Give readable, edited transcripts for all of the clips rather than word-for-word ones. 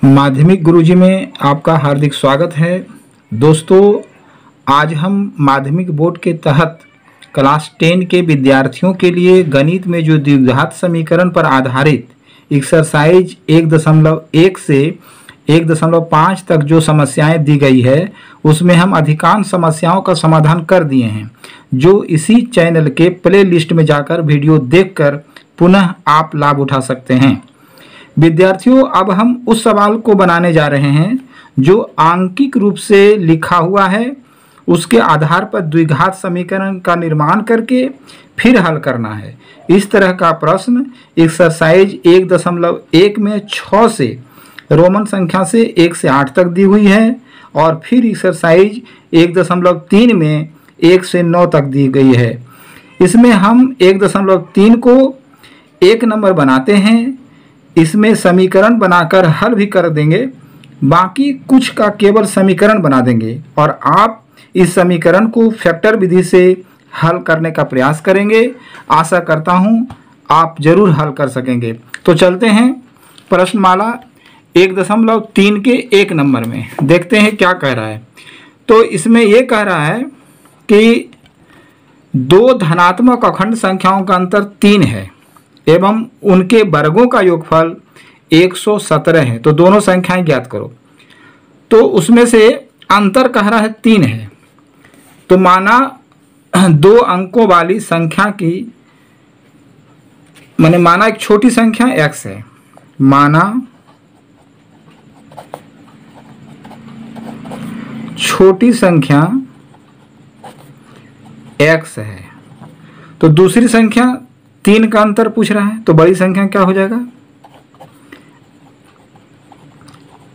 माध्यमिक गुरुजी में आपका हार्दिक स्वागत है। दोस्तों, आज हम माध्यमिक बोर्ड के तहत क्लास 10 के विद्यार्थियों के लिए गणित में जो द्विघात समीकरण पर आधारित एक्सरसाइज 1.1 से 1.5 तक जो समस्याएं दी गई है उसमें हम अधिकांश समस्याओं का समाधान कर दिए हैं, जो इसी चैनल के प्ले लिस्ट में जाकर वीडियो देखकर पुनः आप लाभ उठा सकते हैं। विद्यार्थियों, अब हम उस सवाल को बनाने जा रहे हैं जो आंकिक रूप से लिखा हुआ है। उसके आधार पर द्विघात समीकरण का निर्माण करके फिर हल करना है। इस तरह का प्रश्न एक्सरसाइज 1.1 में 6 से रोमन संख्या से 1 से 8 तक दी हुई है और फिर एक्सरसाइज 1.3 में 1 से 9 तक दी गई है। इसमें हम 1.3 को 1 नंबर बनाते हैं, इसमें समीकरण बनाकर हल भी कर देंगे, बाकी कुछ का केवल समीकरण बना देंगे और आप इस समीकरण को फैक्टर विधि से हल करने का प्रयास करेंगे। आशा करता हूं आप जरूर हल कर सकेंगे। तो चलते हैं प्रश्नमाला 1.3 के 1 नंबर में, देखते हैं क्या कह रहा है। तो इसमें यह कह रहा है कि दो धनात्मक अखंड संख्याओं का अंतर 3 है एवं उनके वर्गों का योगफल 117 है, तो दोनों संख्याएं ज्ञात करो। तो उसमें से अंतर कह रहा है 3 है, तो माना 2 अंकों वाली संख्या की माना एक छोटी संख्या x है, माना छोटी संख्या x है, तो दूसरी संख्या 3 का अंतर पूछ रहा है, तो बड़ी संख्या क्या हो जाएगा,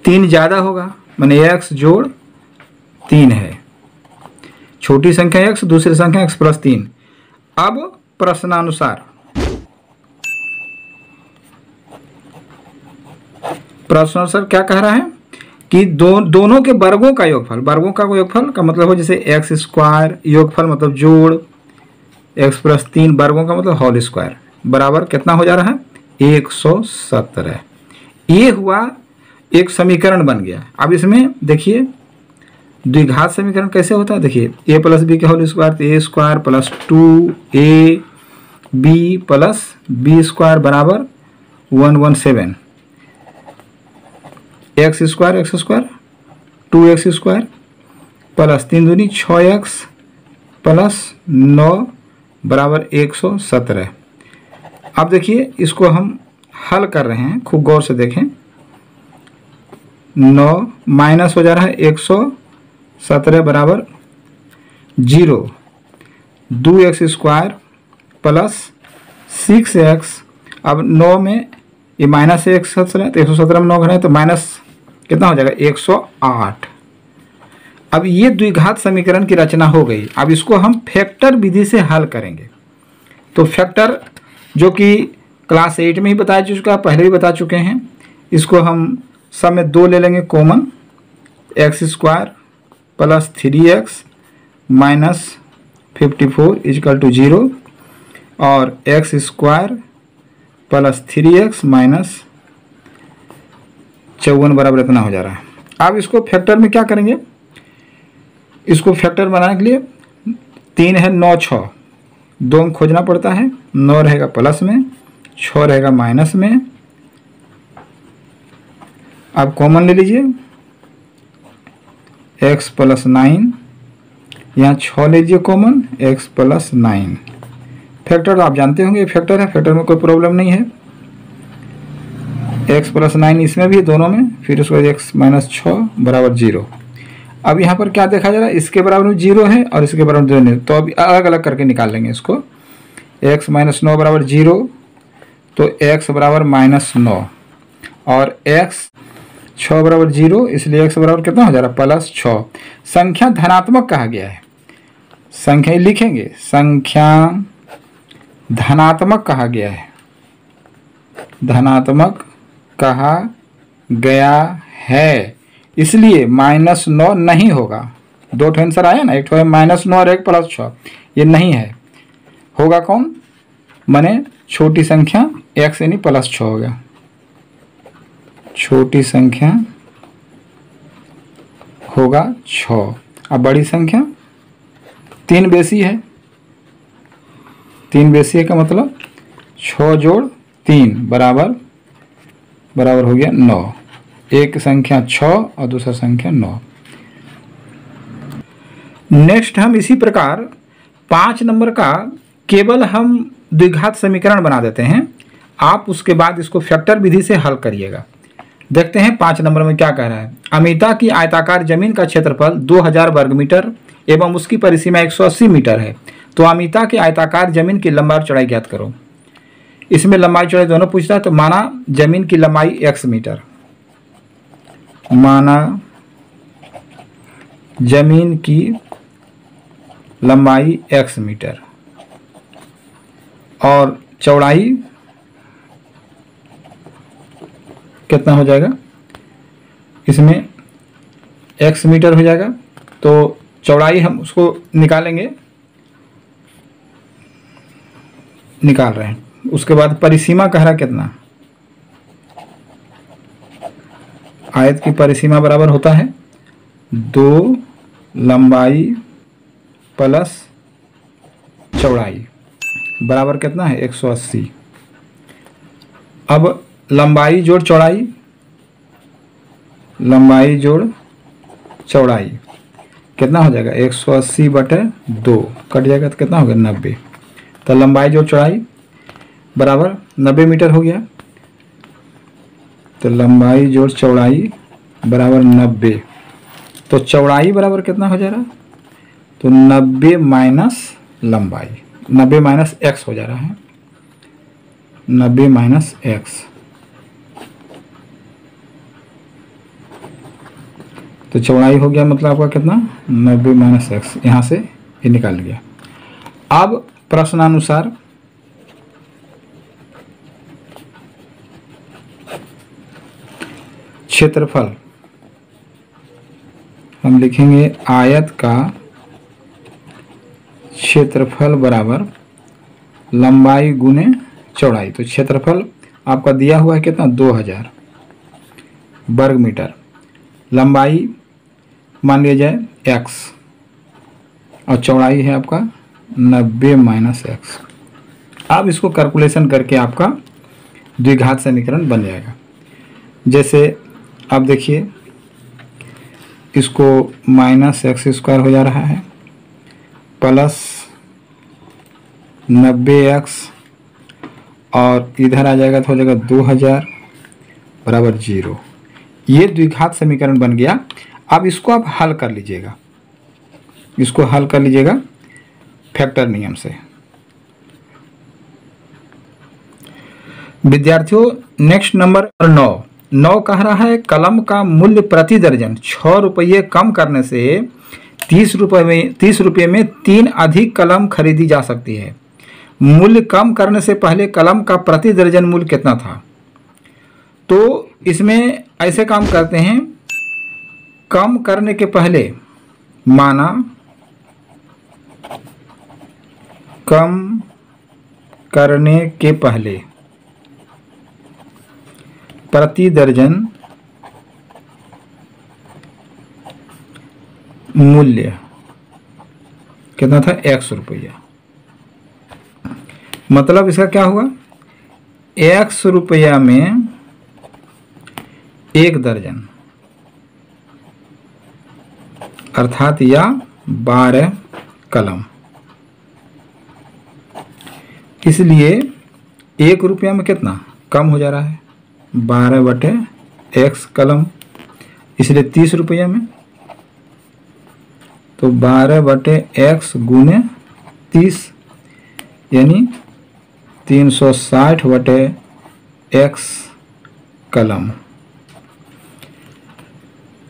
3 ज्यादा होगा, माने x जोड़ 3 है। छोटी संख्या x, दूसरी संख्या x प्लस 3। अब प्रश्नानुसार क्या कह रहा है कि दोनों के वर्गों का योगफल, वर्गों का योगफल का मतलब हो जैसे x स्क्वायर, योगफल मतलब जोड़, x प्लस 3, वर्गों का मतलब होल स्क्वायर, बराबर कितना हो जा रहा है 117। ये हुआ एक समीकरण बन गया। अब इसमें देखिए द्विघात समीकरण कैसे होता है, देखिए a प्लस बी के होल स्क्वायर, तो a square plus 2ab plus B square बराबर 117, x square 2x square plus 3 दूनी 6x प्लस 9 बराबर 117। अब देखिए इसको हम हल कर रहे हैं, खूब गौर से देखें। 9 माइनस हो जा रहा है 117 बराबर 0, 2x स्क्वायर प्लस 6x। अब 9 में ये माइनस 117 है, तो 117 में 9 घटाए तो माइनस कितना हो जाएगा 108। अब ये द्विघात समीकरण की रचना हो गई। अब इसको हम फैक्टर विधि से हल करेंगे। तो फैक्टर जो कि क्लास 8 में ही बताया चुका, पहले भी बता चुके हैं। इसको हम सब में 2 ले लेंगे common, x square plus 3x minus 54 equal to 0 और x square plus 3x minus 54 बराबर इतना हो जा रहा है। अब इसको फैक्टर में क्या करेंगे, इसको फैक्टर बनाने के लिए 3 है 9 6, 2 अंक खोजना पड़ता है। 9 रहेगा प्लस में, 6 रहेगा माइनस में। अब कॉमन ले लीजिए, x प्लस 9, यहाँ 6 ले लीजिए कॉमन, x प्लस 9। फैक्टर तो आप जानते होंगे, फैक्टर है, फैक्टर में कोई प्रॉब्लम नहीं है। x प्लस 9 इसमें भी, दोनों में, फिर उसको x माइनस 6 बराबर 0। अब यहाँ पर क्या देखा जा रहा है, इसके बराबर में 0 है और इसके बराबर 0 नहीं, तो अभी अलग अलग करके निकाल लेंगे इसको। x माइनस 9 बराबर 0, तो x बराबर माइनस 9 और x 6 बराबर 0, इसलिए x बराबर कितना हो जा रहा है प्लस 6। संख्या धनात्मक कहा गया है, संख्या लिखेंगे, संख्या धनात्मक कहा गया है, धनात्मक कहा गया है, इसलिए माइनस 9 नहीं होगा। 2 ठो आंसर आया ना, एक ठो है माइनस 9 और एक प्लस 6, ये नहीं है। होगा कौन, माने छोटी संख्या x यानी प्लस 6 हो गया। छोटी संख्या होगा 6। अब बड़ी संख्या 3 बेसी है, 3 बेसी है का मतलब 6 जोड़ 3 बराबर हो गया 9। एक संख्या 6 और दूसरा संख्या 9। नेक्स्ट हम इसी प्रकार 5 नंबर का केवल हम द्विघात समीकरण बना देते हैं। आप उसके बाद इसको फैक्टर विधि से हल करिएगा। देखते हैं 5 नंबर में क्या कह रहा है। अमिता की आयताकार जमीन का क्षेत्रफल 2000 वर्ग मीटर एवं उसकी परिसीमा 180 मीटर है, तो अमिता की आयताकार जमीन की लंबाई और चौड़ाई ज्ञात करो। इसमें लंबाई चौड़ाई दोनों पूछता है, तो माना जमीन की लंबाई x मीटर, माना जमीन की लंबाई x मीटर और चौड़ाई कितना हो जाएगा, इसमें x मीटर हो जाएगा, तो चौड़ाई हम उसको निकालेंगे, निकाल रहे हैं। उसके बाद परिसीमा कह रहा कितना, आयत की परिसीमा बराबर होता है 2 लंबाई प्लस चौड़ाई बराबर कितना है 180। अब लंबाई जोड़ चौड़ाई, लंबाई जोड़ चौड़ाई कितना हो जाएगा 180 बटे 2 कट जाएगा तो कितना हो गया 90। तो लंबाई जोड़ चौड़ाई बराबर 90 मीटर हो गया। तो लंबाई जोड़ चौड़ाई बराबर 90, तो चौड़ाई बराबर कितना हो जा रहा है, तो 90 माइनस लंबाई, 90 माइनस एक्स हो जा रहा है, 90 माइनस एक्स। तो चौड़ाई हो गया मतलब आपका कितना 90 माइनस एक्स, यहाँ से ये निकाल गया। अब प्रश्नानुसार क्षेत्रफल हम लिखेंगे आयत का क्षेत्रफल बराबर लंबाई गुने चौड़ाई। तो क्षेत्रफल आपका दिया हुआ है कितना 2000 वर्ग मीटर, लंबाई मान लिया जाए x और चौड़ाई है आपका 90 माइनस एक्स। अब इसको कैलकुलेशन करके आपका द्विघात समीकरण बन जाएगा। जैसे अब देखिए इसको माइनस एक्स स्क्वायर हो जा रहा है प्लस 90x और इधर आ जाएगा तो हो जाएगा 2000 बराबर 0। ये द्विघात समीकरण बन गया। अब इसको आप हल कर लीजिएगा, इसको हल कर लीजिएगा फैक्टर नियम से। विद्यार्थियों नेक्स्ट नंबर 9 कह रहा है कलम का मूल्य प्रति दर्जन 6 रुपये कम करने से 30 रुपये में 3 अधिक कलम खरीदी जा सकती है। मूल्य कम करने से पहले कलम का प्रति दर्जन मूल्य कितना था। तो इसमें ऐसे काम करते हैं, कम करने के पहले माना कम करने के पहले प्रति दर्जन मूल्य कितना था 100 रुपया। मतलब इसका क्या हुआ 100 रुपया में 1 दर्जन अर्थात या 12 कलम। इसलिए 1 रुपया में कितना कम हो जा रहा है 12 बटे x कलम, इसलिए 30 रुपया में तो 12 बटे x गुने 30 यानी 360 बटे x कलम।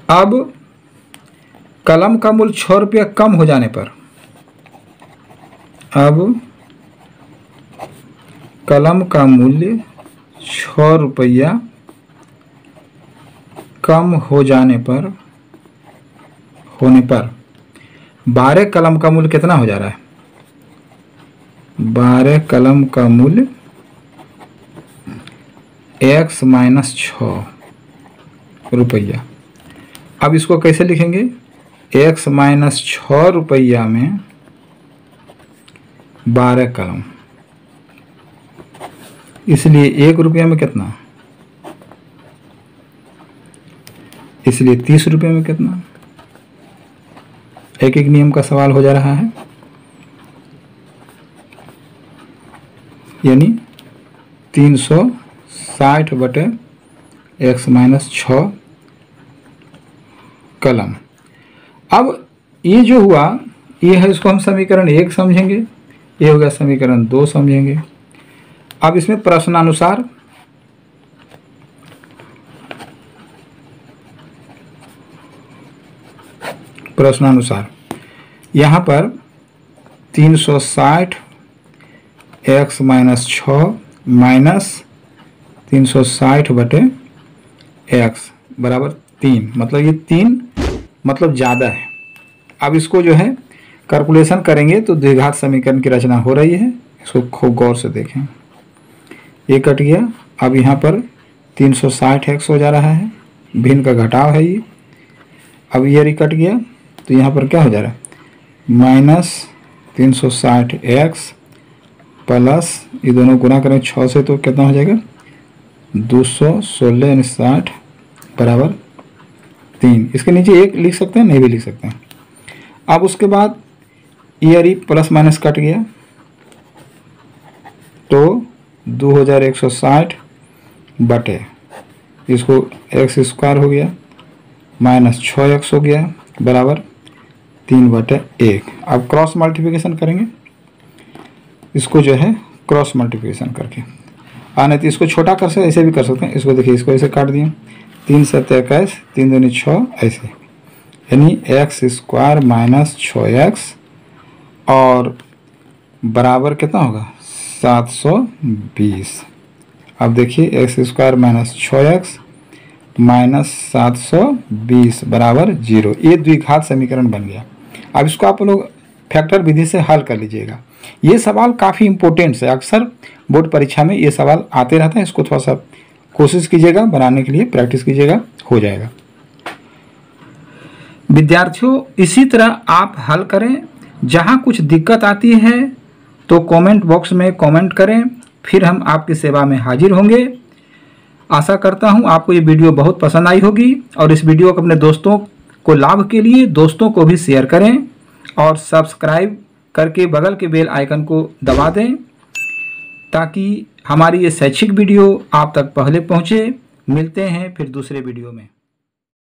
अब कलम का मूल्य 6 रुपया कम हो जाने पर, अब कलम का मूल्य 6 रुपया कम हो जाने पर 12 कलम का मूल्य कितना हो जा रहा है 12 कलम का मूल्य x माइनस 6 रुपया। अब इसको कैसे लिखेंगे, x माइनस 6 रुपया में 12 कलम, इसलिए 1 रुपया में कितना, इसलिए 30 रुपये में कितना। एक एक नियम का सवाल हो जा रहा है, यानी 360 बटे x माइनस 6 कलम। अब ये जो हुआ ये है, इसको हम समीकरण 1 समझेंगे, ये हो गया समीकरण 2 समझेंगे। अब इसमें प्रश्नानुसार यहाँ पर 360 x माइनस 6 माइनस 360 बटे x बराबर 3, मतलब ये 3 मतलब ज़्यादा है। अब इसको जो है कैलकुलेशन करेंगे तो द्विघात समीकरण की रचना हो रही है, इसको खूब गौर से देखें। ये कट गया, अब यहाँ पर 360x हो जा रहा है, भिन्न का घटाव है ये। अब ये कट गया तो यहाँ पर क्या हो जा रहा है, माइनस 360x प्लस ये दोनों गुना करें 6 से तो कितना हो जाएगा 216 यानी 60 बराबर 3। इसके नीचे 1 लिख सकते हैं, नहीं भी लिख सकते हैं। अब उसके बाद ये प्लस माइनस कट गया तो 2160 बटे इसको x स्क्वायर हो गया माइनस 6x हो गया बराबर 3 बटे 1। अब क्रॉस मल्टीप्लिकेशन करेंगे, इसको जो है क्रॉस मल्टीप्लिकेशन करके आने तो इसको छोटा कर सकते, ऐसे भी कर सकते हैं। इसको देखिए, इसको ऐसे काट दिए, 3 7 21, 3 दूनी 6 ऐसे, यानी x स्क्वायर माइनस 6x और बराबर कितना होगा 720। अब देखिए x square minus 6x minus 720 बराबर 0। ये द्विघात समीकरण बन गया। अब इसको आप लोग फैक्टर विधि से हल कर लीजिएगा। ये सवाल काफ़ी इंपॉर्टेंट है, अक्सर बोर्ड परीक्षा में ये सवाल आते रहता है। इसको थोड़ा सा कोशिश कीजिएगा बनाने के लिए, प्रैक्टिस कीजिएगा, हो जाएगा। विद्यार्थियों इसी तरह आप हल करें। जहाँ कुछ दिक्कत आती है तो कमेंट बॉक्स में कमेंट करें, फिर हम आपकी सेवा में हाजिर होंगे। आशा करता हूँ आपको ये वीडियो बहुत पसंद आई होगी और इस वीडियो को अपने दोस्तों को लाभ के लिए दोस्तों को भी शेयर करें और सब्सक्राइब करके बगल के बेल आइकन को दबा दें ताकि हमारी ये शैक्षिक वीडियो आप तक पहले पहुँचे। मिलते हैं फिर दूसरे वीडियो में।